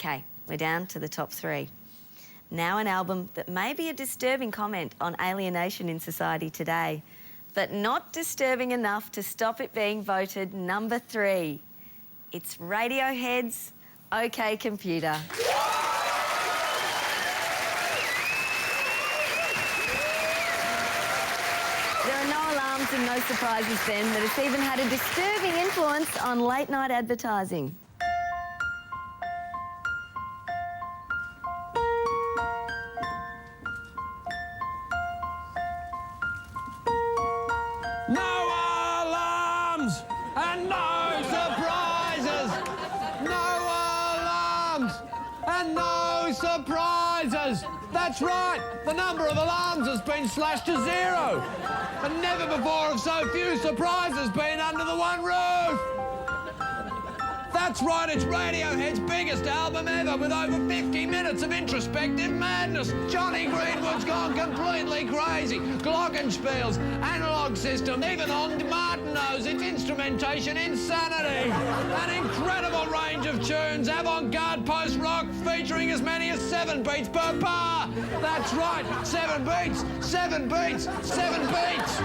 OK, we're down to the top 3. Now an album that may be a disturbing comment on alienation in society today, but not disturbing enough to stop it being voted number 3. It's Radiohead's OK Computer. There are no alarms and no surprises then that it's even had a disturbing influence on late-night advertising. No alarms and no surprises! No alarms and no surprises! That's right, the number of alarms has been slashed to 0. And never before have so few surprises been under the one roof. That's right, it's Radiohead's biggest album ever with over 50 minutes of introspective madness. Johnny Greenwood's gone completely crazy. Glockenspiels, analogue system, even on Martin knows it's instrumentation insanity. An incredible range of tunes, avant-garde post-rock featuring as many as 7 beats per bar. That's right, 7 beats, 7 beats, 7 beats.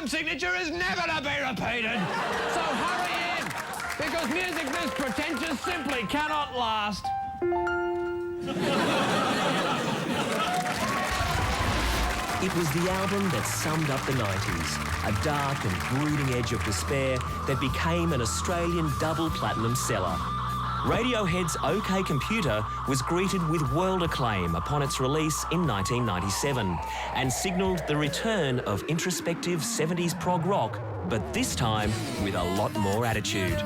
Signature is never to be repeated. So hurry in, because music this pretentious simply cannot last. It was the album that summed up the 90s, a dark and brooding edge of despair that became an Australian double platinum seller. Radiohead's OK Computer was greeted with world acclaim upon its release in 1997 and signalled the return of introspective 70s prog rock, but this time with a lot more attitude.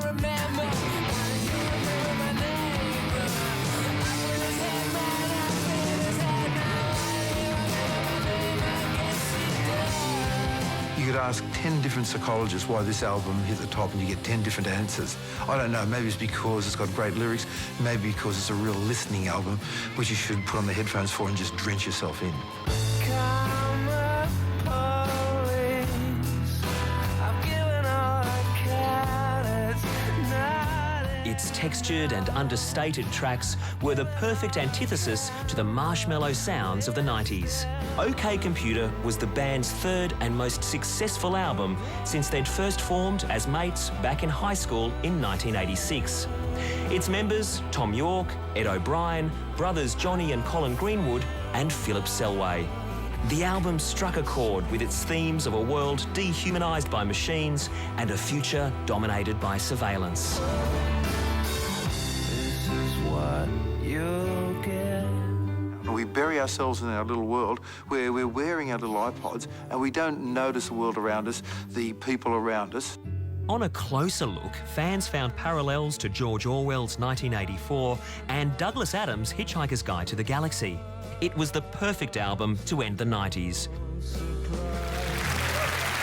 You could ask 10 different psychologists why this album hit the top and you get 10 different answers. I don't know, maybe it's because it's got great lyrics, maybe because it's a real listening album, which you should put on the headphones for and just drench yourself in. Its textured and understated tracks were the perfect antithesis to the marshmallow sounds of the 90s. OK Computer was the band's 3rd and most successful album since they'd first formed as mates back in high school in 1986. Its members, Tom York, Ed O'Brien, brothers Johnny and Colin Greenwood, and Philip Selway. The album struck a chord with its themes of a world dehumanised by machines and a future dominated by surveillance. We bury ourselves in our little world where we're wearing our little iPods and we don't notice the world around us, the people around us. On a closer look, fans found parallels to George Orwell's 1984 and Douglas Adams' Hitchhiker's Guide to the Galaxy. It was the perfect album to end the 90s.